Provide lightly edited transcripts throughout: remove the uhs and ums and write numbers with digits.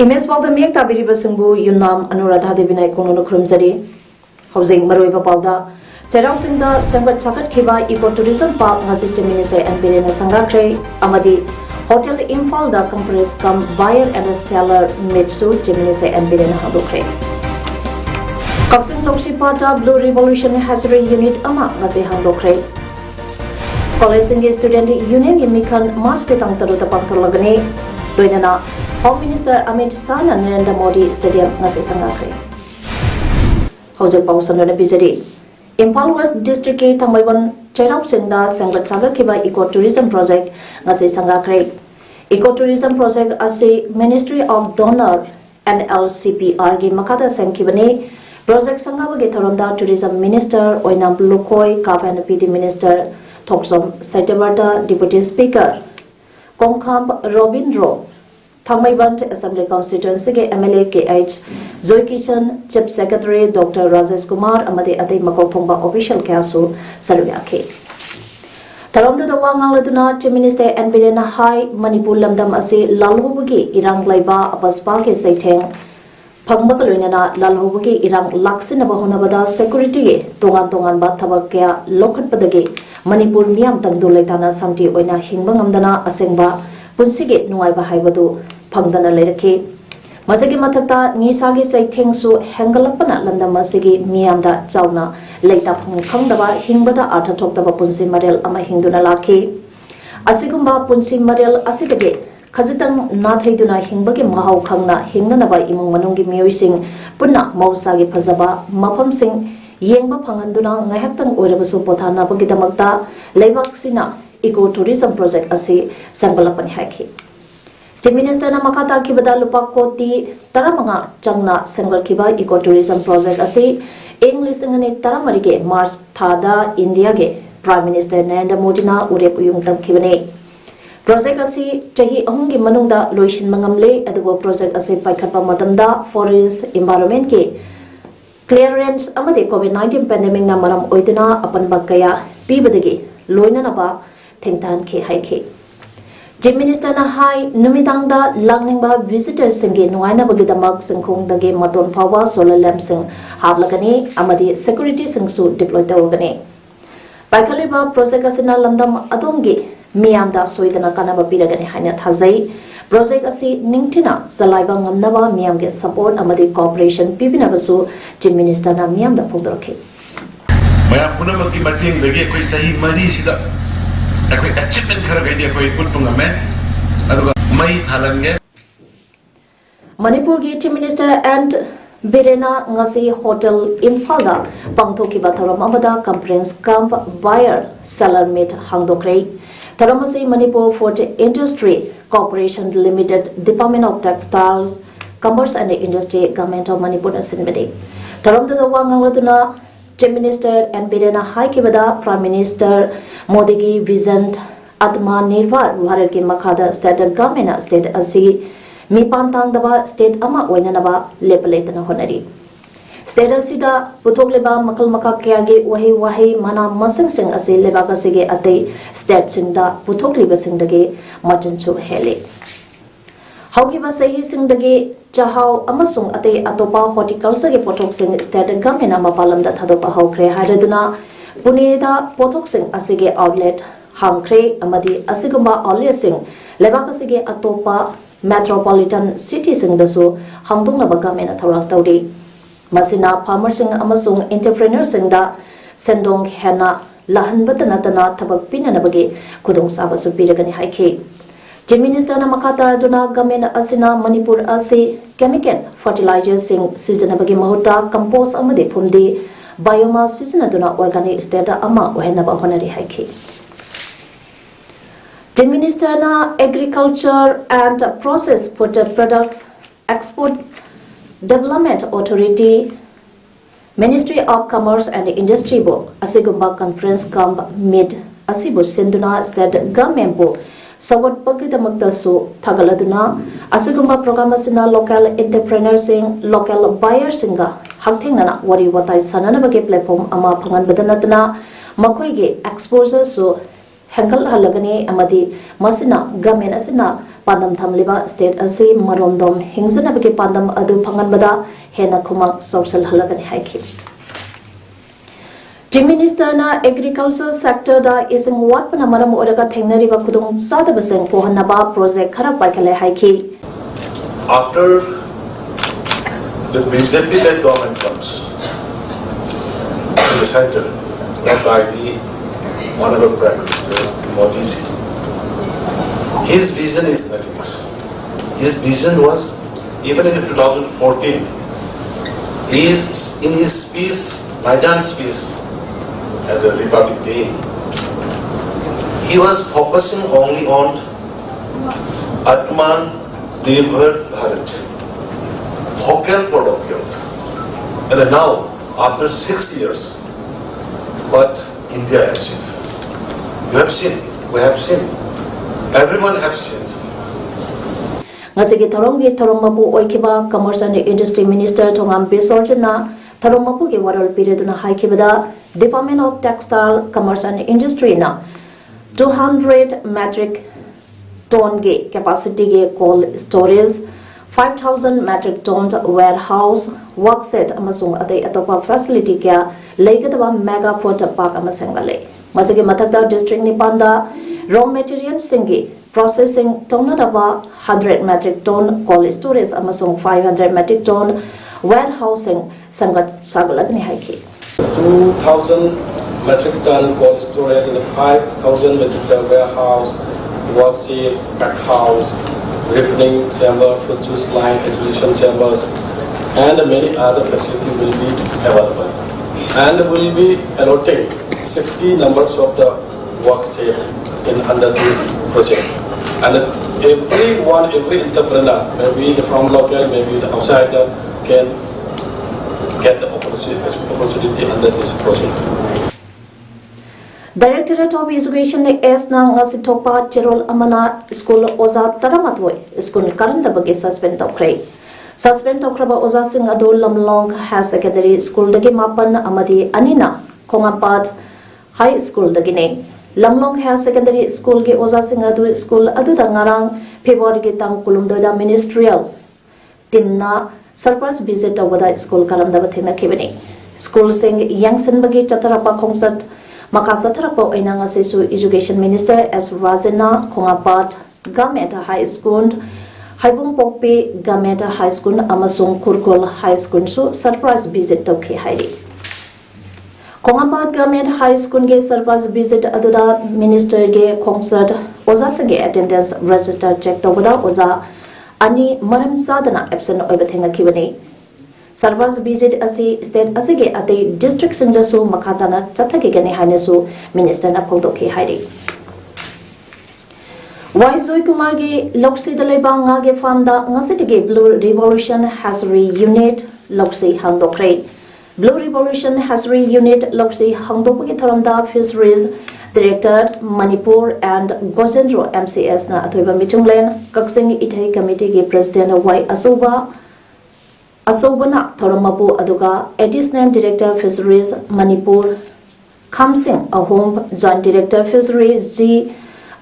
Image Pauda Mek Tabiri Basumbu Yunam Anuradha Devina Kono Krumzari Housing Maroi Pauda Terang Sinda Sangat Sakat Kiba Ecotourism Park Ngasi Minister and Birena Sangakre Amadi Hotel Infalda Compress Come Buyer and a Seller Mitsu Minister and Birena Hadokre Kapsing Loksi Pata Blue Revolution Hatchery Unit Ama Ngasi Handokre College Student Union Imikan Masketang Taruta Pantolagane Doinana Home Minister Amit San and Narendra Modi Stadium ngasi sangakre. Hojak Pausandana Bizari. Impal West District ke Thamaiban Cherau Singda Sangat Sagar Kiba Ecotourism Project ngasi sangakre. Ecotourism Project ase Ministry of Donor and LCPR gi makata sangkibane Project Sangabagi Tharonda Tourism Minister Oinam Lukoi Kapan PD Minister Thoksom Saitabarta Deputy Speaker Kongkham Robindro Thamaiban Assembly Constituency ke MLA KH Zoe Kishan Chief Secretary Dr. Rajesh Kumar Amade Ade Makothongba official kasu Sarvyake Tharamda da wangang laduna Chief Minister and Birena Hai Manipur lamdam ase lalhobugi irang laiba apaspa ke saitheng phangba kaloinana lalhobugi irang laksinaba honabada security ge tongan ba thabak kya lokhatpadage Manipur miyam tangdu laitana samti oina hingba ngamdana asengba punsige nuaiba haibadu phangdana leirake masagi mathakta nisagi saithengsu hengalapana lamda masigi miyamda chauna leita phangdaba hingbada artha thoktaba punsi marel ama hingduna lakhi asigumba punsi marel asigage khajitang nathaiduna hingbage mahau khangna hingnanaba imung manunggi miyoising punna mausagi phajaba maphamsing yengba phanganduna ngahaktang oirabasu pothana bagidamakta leibaksina Ecotourism Project ase sangbalapan haki Chief Minister na makata kibada lupa koti taramanga changna sangal kiba Ecotourism Project ase English ngani taramarige March thada India ge Prime Minister Narendra Modi na urep uyung tam kibane Project ase chahi ahungi manungda loishin mangamle adugo project ase paikhatpa matamda forest environment ke clearance amade COVID-19 pandemic na maram oiduna apanba kaya pibadagi loinanaba Thengtan ke haike Chief Minister na hai numidangda langningba visitors singe nuaina bagidamak singkhong dage maton phawa solar lamp sing hablagani amadi security singsu deploy tawgani paikaliba project asina lamdam adongi miyamda soidana kanaba piragani haina thajai project asi ningthina salaiba ngamnaba miyamge support amadi cooperation pibinabasu Chief Minister na miyamda phongdorke maya punamaki mating dage koi sahi mari sida Aku achievement khara gai dia koi putpunga me aduga mai thalange Manipur Chief Minister and Birena ngasi Hotel Infalda pangthoki batharam amada conference camp buyer seller meet hangdokre Taramasi Manipur Fort Industry Corporation Limited Department of Textiles Commerce and Industry Government of Manipur Asinbede Taramda wangaladuna Chief Minister and Birena Hai Kibada Prime Minister Modi ki vision Atma Nirbhar Bharat ki makhada state government state asi mipantang daba state ama oinanaba lepaletana honari state asida putokleba makal maka kyage wahi mana masing sing asi lebaga sige ate state singda putokleba singdage machanchu hele Haugiba sahi singdage chahau amasung ate atopa horticulture ge pothok sing state government ama palamda thadopa haukre haraduna Puneda pothok sing asige outlet hangkre amadi asiguma outlet sing lebak asige atopa metropolitan city sing dasu hangdungna baga mena thawang tawdi masina farmer sing amasung entrepreneur sing da sendong hena lahan batana tana thabak pinana bage khudong sabasu piragani haike Chief Minister na makata duna government asina Manipur ase chemical fertilizer sing season bage mahuta compost amade phumdi biomass season aduna organic data ama ohenaba honari haike Chief Minister na agriculture and processed products Export Development Authority, Ministry of Commerce and Industry bo asigumba conference camp mid asibu sinduna state government bo sawat pagidamakta su thagaladuna asigumba program asina local entrepreneurs sing local buyers singa hakthengna wari watai sanana bage platform ama phangan badanatna makhoi ge exposure su hangal halagani amadi masina government asina pandam thamliba state asi maromdom hingzana bage pandam adu phangan bada hena khumang social halagani haiki Chief Minister na agriculture sector da ising wat pana maram oraga thengnari ba khudong sada baseng pohanaba project khara paikale haiki After the BJP led government comes in the center, led by the Honorable Prime Minister Modi ji, his vision is nothing. His vision was, even in 2014, he is in his speech, Maidan speech at the Republic Day, he was focusing only on Atman Nirbhar Bharat, vocal for local. And now, after 6 years, what India achieved? You have seen, we have seen, everyone has seen. Ngasigi Tharonggi Tharongmapu Oikiba Commerce and Industry Minister Thongam Bisorjana Tharongmapu ki waral pireduna haikibada Department of Textile Commerce and Industry na 200 metric ton ge capacity ge cold storage 5,000 metric ton warehouse workset amasung adai atopa facility kya leigadaba mega port park amasangale masagi mathakta district nipanda raw material singi processing tonadaba 100 metric ton cold storage amasung 500 metric ton warehousing sangat sagalagni haiki 2,000 metric ton cold storage and 5,000 metric ton warehouse, workspace, pack house, refining chamber, fruit juice line, acquisition chambers, and many other facilities will be available. And will be allotting 60 numbers of the workspace in under this project. And every entrepreneur, maybe from local, maybe the outsider, can get the opportunity under this project. Directorate of Education S na ngasi thokpa cherol amana school oza taramatwoi school karanda bagi suspend tokre suspend tokraba oza sing adu lamlong high secondary school dagi mapan amadi anina kongapat high school dagi ne lamlong high secondary school ge oza sing adu school adu da ngarang February ge tang kulumdo da ministerial timna surprise visit awada school karamda bathina kibani school sing yangsen bagi chatarapa khongsat Makasatarapa Oinanga Sesu Education Minister S. Rajana Kongapat Government High School Haibung Pokpe Government High School Amasung Kurkul High School so surprise visit Toki Heidi Kongapat Government High School ge surprise visit Aduda Minister ge concert Oza Sange attendance register check Tawada Oza Ani Maram Sadana absent Oibathinga Kibani Surprise visit asi state asige ate district singdasu makhatana chathake gani hainasu minister na phongdokhi hairi Waizoy Kumar ge Loksi dalaiba nga ge famda ngasitige Blue Revolution Hatchery Unit Loksi hangdokre Blue Revolution Hatchery Unit Loksi hangdokgi tharamda Fisheries Director Manipur and Gojendro MCS na athoiba mitunglen Kaksing Ithai Committee ge President Y Asobana Thoramapu Aduga, Additional Director Fisheries Manipur, Kamsing Ahom, Joint Director Fisheries G.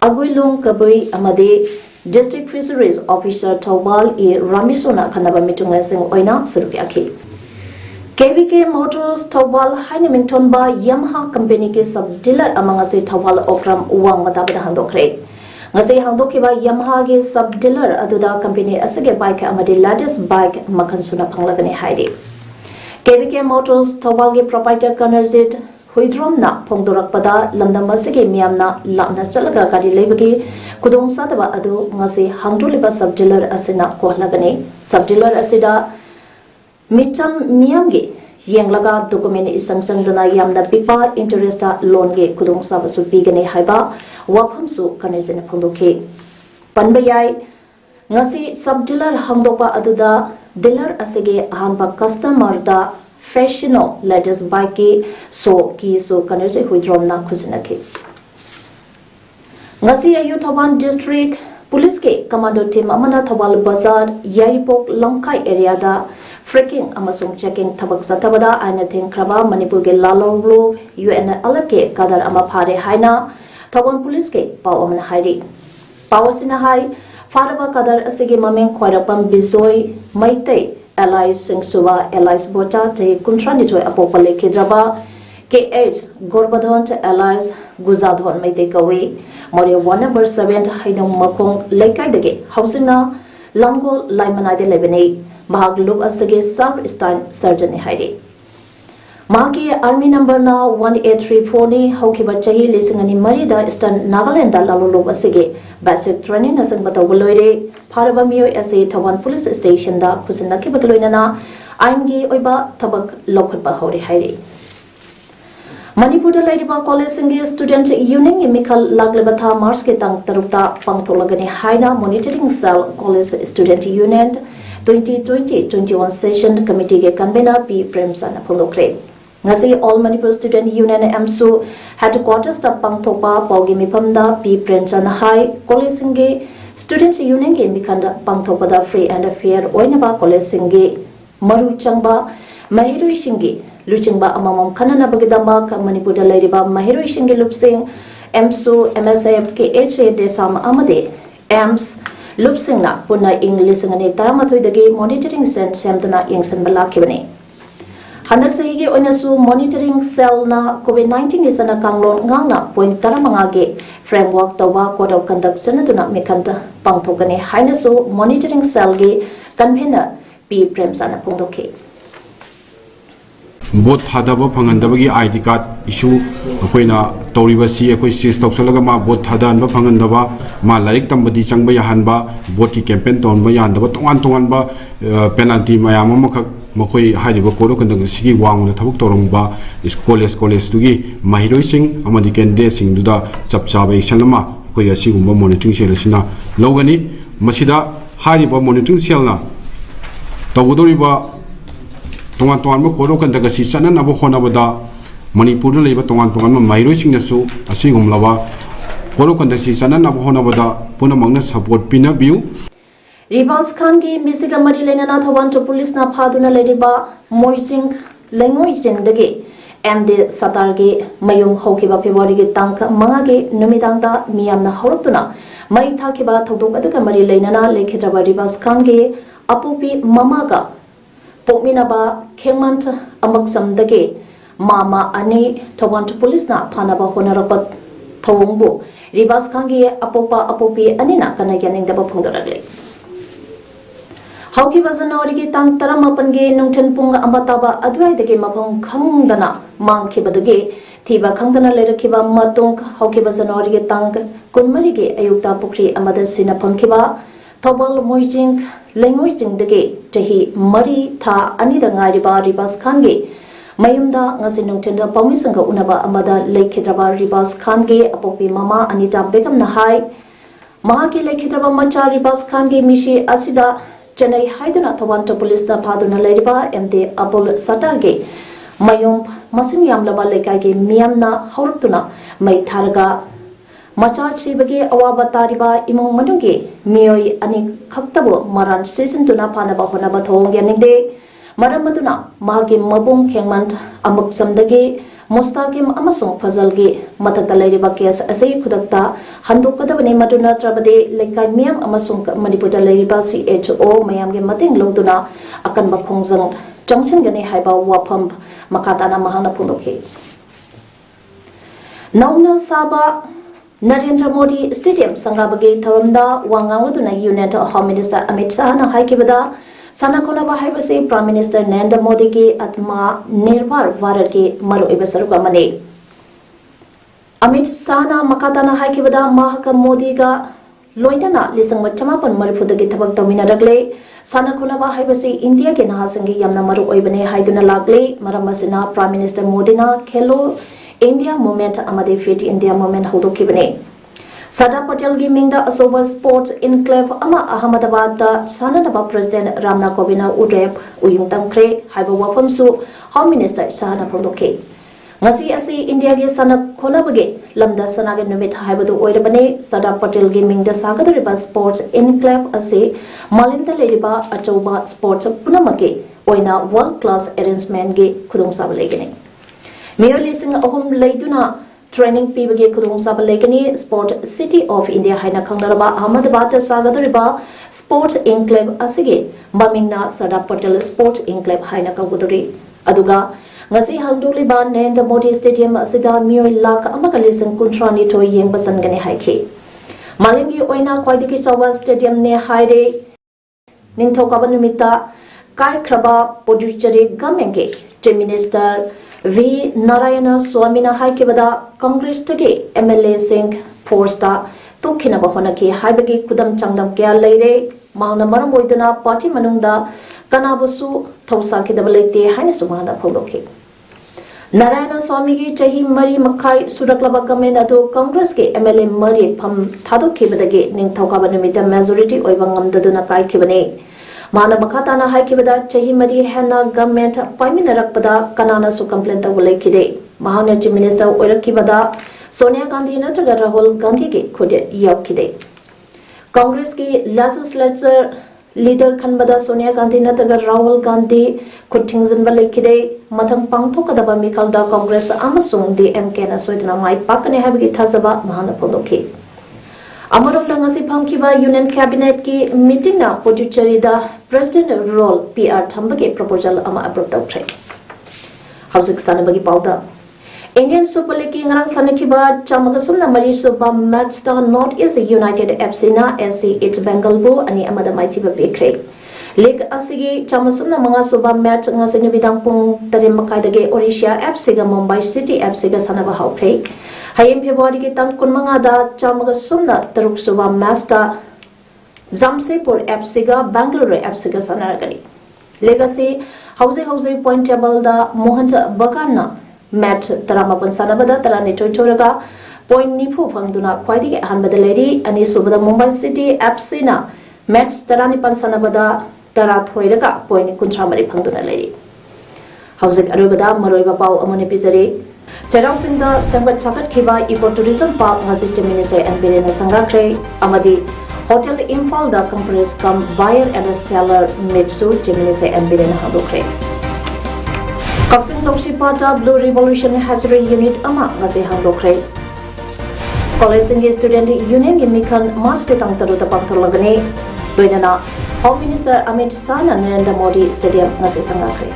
Aguilung Kabui Amade, District Fisheries Officer Tawal E. Ramisona Kanaba Mitungasing Oina Surukiaki. KVK Motors Tawal Hainemington Ba Yamaha Company ke sub dealer amangase Tawal Okram Uwang Matabada Handokre. Ngasi hangdokiba Yamaha ge sub dealer aduda company asage bike amadi latest bike makansuna panglagani haidi KVK Motors Tawal ge proprietor Kanerjit Huidrom na phongdorakpada lamdam asage miyamna lapna chalaga gari leibagi kudong sadaba adu ngasi hangdoliba sub dealer asina kohlagani sub dealer asida micham miyamge Yanglaga document isang dana yamda pipa interesta loan ge kudong sabasu pigane haiba wafamsu kanezena phondoke panbayai ngasi sub dealer hangdopa aduda dealer asige ahanba customer da fashiono latest bike ki so kanerse huidrom na khusinaki ngasi ayu Thoban district police ke commando team amana Thawal bazar Yaripok Longkai area da freaking amasung checking thabak satabada aina thengkraba Manipur ge lalonglo UN alake kadar ama phare haina Thawal police ke paw amna hairi pawasina hai faraba kadar asige mameng khwairapam bizoi maitai allies singsuba allies bota te kuntrani toy apopale kedraba KH Gorbadhon allies Guzadhon maite kawe More 1 number 7 haidong makong laikai dage housing na Lamgol Laimanai de Lebene Bahag Lub Asage Sub Stein Surgeon Haide Maki Army number na 1834 ni Hokiba Chahi Lisingani Marida Eastern Nagaland Lalu Asage Basic Training Nasang Batawaloide Parabamio Asa Tawan Police Station da Kusinaki Bataloina Aingi Oiba Tabak Lokut Bahori Haide Manipur Ladiba College Singi Student Union Mikal Laglebatha Mars ke tang tarukta pangtolagani haina monitoring cell college student union 2020-21 session committee ke convener P Premsan Apolokre ngasi all Manipur student union MSU headquarters ta pangthopa paugi mipamda P Premsan hai college singi student union ke mikanda pangthopa da free and fair oinaba college singi maru changba mahirui singi Luchingba amamam kanana bagidamba Manipur Ladiba Mahirui Shingi Lupsing MSU MSF KHA Desam Amade AMS Lupsingna Puna English and Taramatui the game monitoring cent Samduna Ingsan Balakibani Handak Sahigi Onasu monitoring cell na COVID-19 is an akanglon ngangna point Taramangage framework tawa code of conduct Senatuna Mikanta Pangtokane Hainasu monitoring cell ge convener P Premsana Pundoke Bot Hadaba Pangandabagi ID card issue Aquina Toribasi, Aquis Toxolagama, Bot Hadan, Pangandava, Malarik Tambadi Sangba Yahanba, Boti campaign ton Mayandaba, Tonganba, penalty Mayamaka, Mokoi, Hadiba Koro, and the Sigi Wang, the Tabuktorumba, is Coles Tugi, Mahiro Sing, Amadikan Desing, Duda, Chapsabe, Shalama, Koya Sigumba monitoring Shelesina, Logani, Masida, Hadiba monitoring Shelna, Tawudoriba. Tongan Koro can take a season and Abu Honabada, Manipur labor Tongan Mairo sing the so, a singum lava, Koro can take season and Abu Honabada, Punamanga support Pina view. Ribas Kangi, Misiga Marilena Nathawan Police na Paduna Ladiba, Moising, Languaging the gate, and the Satarge, Mayum Hokiba Pivari Tank, Mangage, Numidanga, Miamna Hortuna, Mai Takiba Todoka Marilena, Lekitaba Ribas Kangi, Apupi Mamaga. Pokminaba Kemant Amaksam Dage Mama Ani Tawan Police na Panaba Honarapat Tawongbo Ribas Kangi Apopa Apopi Anina Kanayaning the Bapundaragle Hauki was an origi tang Taramapange Nungtan Punga Amataba Adwai the game upon Kangdana Mankiba the gay Tiba Kangdana later Kiba Matung Hauki was an origi tang Kunmarige Ayuta Pukri Amada Sina Pankiba Tobal Moijing Languaging the gate Tahi Mari Tha Anida Ngariba Ribas Kange Mayumda Ngasinung Tenda Pamisanga Unaba Amada Lake Hidraba Ribas Kange Apopi Mama Anita Begam Nahai Mahaki Lake Hidraba Macha Ribas Kange Mishi Asida Chennai Haiduna Tawanta Police da Paduna Ladiba MD Apol Satarge Mayum Masim Yamlaba Lekage Miamna Hortuna May Targa Machar Sibagi Awaba Tariba Imong Manungi Mioi Ani Kaktabo Maran Season to Napanaba Honaba Thong Yaninde Maramaduna Mahagi Mabung Kengmant Amuk Samdagi Mustakim Amasung Fazalgi Matatalariba Kes Asay Pudakta Handukadabani Maduna Trabade Lekai Miam Amasung Maniputa Lariba CHO Mayamgi Mating Loduna Akan Bakongzang Junction Gani Haiba Wapump Makatana Mahana Pundoki Nauna Saba Narendra Modi Stadium Sangabagi Tharamda Wanganwaduna Unit Home Minister Amit Shah na Haikibada Sanakolaba Haibase Prime Minister Narendra Modi ki Atma Nirbhar Bharat ki Maru Ibasaruka Mane Amit Shah na Makatana Haikibada Mahaka Modi ga Loidana Lisang Chamapan Maripudagi Tabak Tamina Ragle Sanakolaba Haibase India ke Nahasangi Yamna Maru Oibane Haiduna Lagle Maramasina Prime Minister Modi na Khelo India Movement Amade Fit India Movement Hodokibane Sada Patel gi mingda asoba sports enclave ama Ahmedabad da Sananaba President Ramnath Kovina Udrep uyung tangkre haiba wafam su Home Minister Sahana Phongdoke. Ngasi asi India gi sanak khona bage lamda sanaga numit haibadu oirabane Sada Patel gi mingda sagadariba sports enclave ase malinda leriba achoba sports punamake oina world class arrangement gi khudong sabalegene. Mayor lising ahum leiduna training pibage khudong sabalegene Sport City of India haina khangnaraba Ahmedabad sagadariba sports enclave asige mamingna Sada Patel sports enclave haina kaguduri aduga ngasi hangduliba Narendra Modi Stadium asida miyoi lakh amaka lising kuntrani thoi yengba sangane haike malingi oina khwaidiki chawa stadium ne haire ningthokaba numita kai khraba Puducherry government ge Chief Minister V Narayana Swamina haikibada Congress tage MLA Singh force ta tukhinaba honaki haibagi kudam changdam kya leire mahna maram oiduna party manungda kanabusu thausa khidaba leite haina sumana pholoke Narayana Swami ki chahi mari makhai suraklaba government ado Congress ke MLA mari pham thadok khibadage ningthokaba numita majority oiba ngamdaduna kai khibane Mana makatana haikibada chahi mari hena government paiminarakpada kanana su complaint tawulai khide Mahana Chief Minister oirakibada Sonia Gandhi natraga Rahul Gandhi ke khode yaukide Congress ki legislature leader khanbada Sonia Gandhi natraga Rahul Gandhi khutthingzanba lekhide mathang pangthokadaba mikalda Congress amasung DMK na soidna mai pakane habigi thazaba mahana phondoke Amarom ngasi phamkiba Union Cabinet ki meeting na Puducherry da President role PR thambage proposal ama approve tawthre Housing sanabagi pauda Indian Super League ngarang sanakiba chamagasum na mari suba match da North East United FC na SC East Bengal bu ani amada maitiba bekre League asigi chamasum na mga suba match ngasi nibidang pung tarim makaidage Odisha FC ga Mumbai City FC ga sanaba haukre Hayim February ki tang kunmanga da chamagasum na taruk suba match da Jamshedpur FC ga Bangalore FC ga sanaragani Legacy Housing point table da Mohan Bagan na match taramapan sanabada tarani choiraga point nifu phangduna khwaidigi ahanbada leri ani subada Mumbai City FC na match tarani pan sanabada tara thoiraga point kuntramari phangduna leri Housing arubada maroiba pau amone pizare Charau singda sangbat chakat khiba ecotourism park ngasi Chief Minister Birena sangakre amadi Hotel Imphal da companies come buyer and seller mitsu Chief Minister Birena hadokre Kapsing Loksipata Blue Revolution Hatchery Unit ama ngasi handokre College Student Union gimikan mas kitang taruta pangtolagani loinana Home Minister Amit Sana Narendra Modi Stadium ngasi sangakre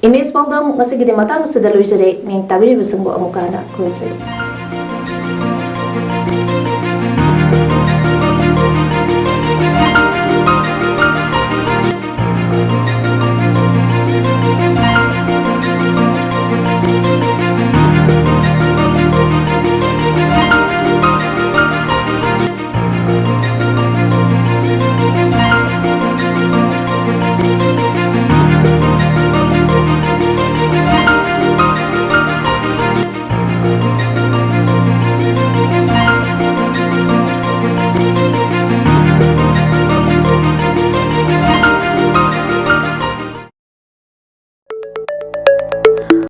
Image PAODAM ngasi gidi matang sedaluisere ning tabiri besengbo amukana kuimse